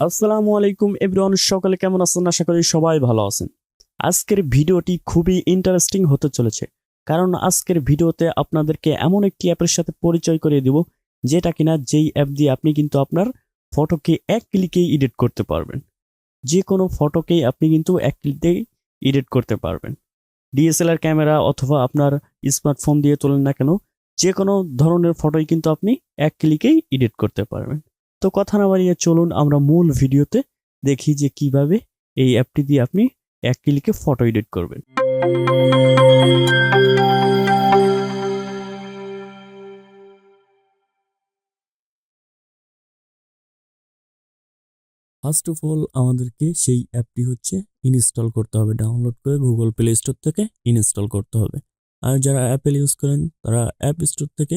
আসসালামু আলাইকুম এভরিওয়ান, সকলে কেমন আছেন? আশা করি সবাই ভালো আছেন। আজকের ভিডিওটি খুবই ইন্টারেস্টিং হতে চলেছে, কারণ আজকের ভিডিওতে আপনাদেরকে এমন একটি অ্যাপের সাথে পরিচয় করিয়ে দিব যেটা কিনা যেই অ্যাপ দিয়ে আপনি কিন্তু আপনার ফটোকে এক ক্লিকেই এডিট করতে পারবেন। যে কোনো ফটোকেই আপনি কিন্তু এক ক্লিকেই এডিট করতে পারবেন। ডিএসএলআর ক্যামেরা অথবা আপনার স্মার্টফোন দিয়ে তোলেন না কেন, যে কোনো ধরনের ফটোই কিন্তু আপনি এক ক্লিকেই এডিট করতে পারবেন। তো কথা না বাড়িয়ে চলুন আমরা মূল ভিডিওতে দেখি যে কিভাবে এই অ্যাপটি দিয়ে আপনি এক ক্লিকে ফটো এডিট করবেন। ফার্স্ট অফ অল আমাদেরকে সেই অ্যাপটি ইনস্টল করতে হবে, ডাউনলোড করে গুগল প্লে স্টোর থেকে ইনস্টল করতে হবে। আর যারা অ্যাপেল ইউজ করেন তারা অ্যাপ স্টোর থেকে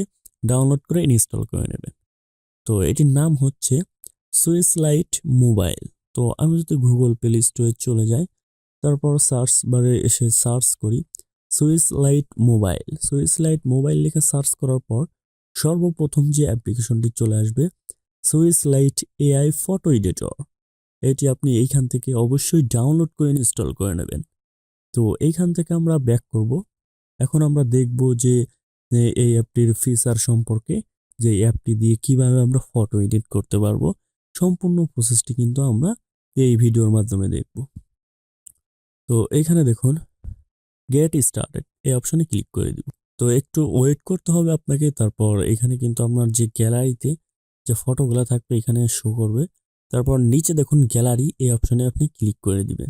ডাউনলোড করে ইনস্টল করে নেবেন। তো এটির নাম হচ্ছে সুইচলাইট মোবাইল। তো আমি যদি গুগল প্লে স্টোরে চলে যাই, তারপর সার্চ বারে এসে সার্চ করি সুইচলাইট মোবাইল। সুইচলাইট মোবাইল লিখে সার্চ করার পর সর্বপ্রথম যে অ্যাপ্লিকেশনটি চলে আসবে সুইচলাইট এআই ফটো এডিটর। এটি আপনি এইখান থেকে অবশ্যই ডাউনলোড করে ইনস্টল করে নেবেন। তো এইখান থেকে আমরা ব্যাক করব। এখন আমরা দেখব যে এই অ্যাপটির ফিচার সম্পর্কে, যে অ্যাপটি দিয়ে কিভাবে আমরা ফটো এডিট করতে পারবো। সম্পূর্ণ প্রসেসটি কিন্তু আমরা এই ভিডিওর মাধ্যমে দেখব। তো এইখানে দেখুন গেট স্টার্টেড এই অপশনে ক্লিক করে দিব। তো একটু ওয়েট করতে হবে আপনাকে। তারপর এখানে কিন্তু আপনার যে গ্যালারিতে যে ফটোগুলো থাকবে এখানে শো করবে। তারপর নিচে দেখুন গ্যালারি এই অপশনে আপনি ক্লিক করে দিবেন।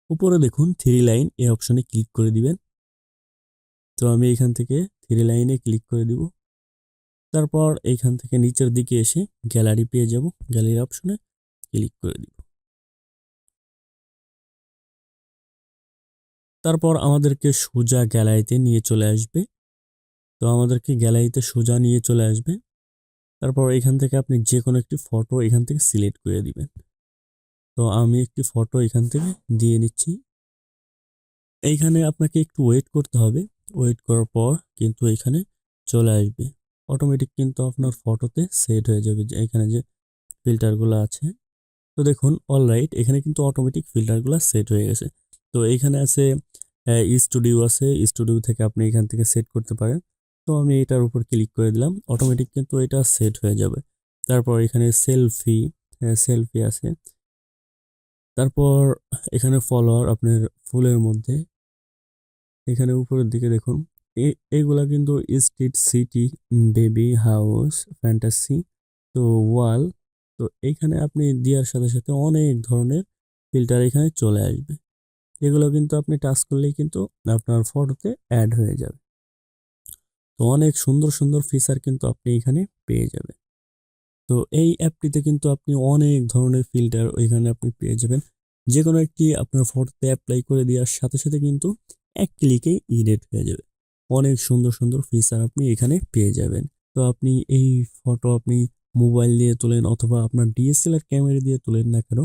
উপরে দেখুন থ্রি লাইন এই অপশনে ক্লিক করে দিবেন। তো আমি এখান থেকে থ্রি লাইনে ক্লিক করে দিব। তারপর এইখান থেকে নিচের দিকে এসে গ্যালারি পেয়ে যাব, গ্যালারি অপশনে ক্লিক করে দিব। তারপর আমাদেরকে সোজা গ্যালারিতে নিয়ে চলে আসবে। তো আমাদেরকে গ্যালারিতে সোজা নিয়ে চলে আসবে। তারপর এখান থেকে আপনি যে কোনো একটি ফটো এখান থেকে সিলেক্ট করে দিবেন। তো আমি একটি ফটো এখান থেকে দিয়ে নিচ্ছি। এইখানে আপনাকে একটু ওয়েট করতে হবে। ওয়েট করার পর কিন্তু এখানে চলে আসবে অটোমেটিক, কিন্তু আপনার ফটোতে সেট হয়ে যাবে যে এখানে যে ফিল্টারগুলো আছে। তো দেখুন অলরাইট এখানে কিন্তু অটোমেটিক ফিল্টারগুলো সেট হয়ে গেছে। তো এইখানে আছে স্টুডিও আছে, স্টুডিও থেকে আপনি এখান থেকে সেট করতে পারেন। তো আমি এটার উপর ক্লিক করে দিলাম, অটোমেটিক কিন্তু এটা সেট হয়ে যাবে। তারপর এখানে সেলফি, সেলফি আছে। তারপর এখানে ফলোয়ার আপনার ফুলের মধ্যে, এখানে উপরের দিকে দেখুন এইগুলা কিন্তু street, city, baby, house, fantasy, তো ওয়াল। তো এইখানে আপনি দেওয়ার সাথে সাথে অনেক ধরনের ফিল্টার এখানে চলে আসবে। এগুলো কিন্তু আপনি টাচ করলেই কিন্তু আপনার ফটোতে অ্যাড হয়ে যাবে। তো অনেক সুন্দর সুন্দর ফিচার কিন্তু আপনি এখানে পেয়ে যাবেন। তো এই অ্যাপটিতে কিন্তু আপনি অনেক ধরনের ফিল্টার ওইখানে আপনি পেয়ে যাবেন। যে কোনো একটি আপনার ফটোতে অ্যাপ্লাই করে দেওয়ার সাথে সাথে কিন্তু এক ক্লিকেই এডিট হয়ে যাবে। অনেক সুন্দর সুন্দর ফিচার আপনি এখানে পেয়ে যাবেন। তো আপনি এই ফটো আপনি মোবাইল দিয়ে তোলেন অথবা আপনার ডিএসএলআর ক্যামেরা দিয়ে তোলেন না কেন,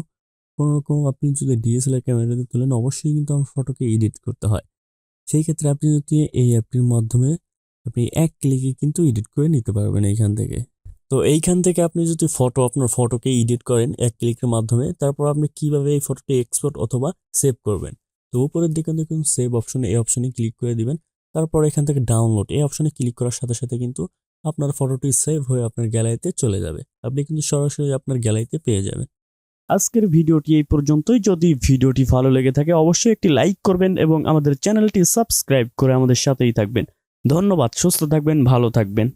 কোনো রকম আপনি যদি ডিএসএলআর ক্যামেরা দিয়ে তোলেন অবশ্যই কিন্তু আমার ফটোকে এডিট করতে হয়। সেই ক্ষেত্রে আপনি যদি এই অ্যাপটির মাধ্যমে আপনি এক ক্লিকে কিন্তু এডিট করে নিতে পারবেন এইখান থেকে। তো এইখান থেকে আপনি যদি আপনার ফটোকে এডিট করেন এক ক্লিকের মাধ্যমে, তারপর আপনি কিভাবে এই ফটোটি এক্সপোর্ট অথবা সেভ করবেন। তো উপরের দিকে দেখুন সেভ অপশনে, এই অপশনে ক্লিক করে দিবেন। তারপর এখান থেকে ডাউনলোড এই অপশনে ক্লিক করার সাথে সাথে কিন্তু আপনার ফটোটি সেভ হয়ে আপনার গ্যালারিতে চলে যাবে। আপনি কিন্তু সরাসরি আপনার গ্যালারিতে পেয়ে যাবেন। আজকের ভিডিওটি এই পর্যন্তই। যদি ভিডিওটি ভালো লেগে থাকে অবশ্যই একটি লাইক করবেন এবং আমাদের চ্যানেলটি সাবস্ক্রাইব করে আমাদের সাথেই থাকবেন। ধন্যবাদ, সুস্থ থাকবেন, ভালো থাকবেন।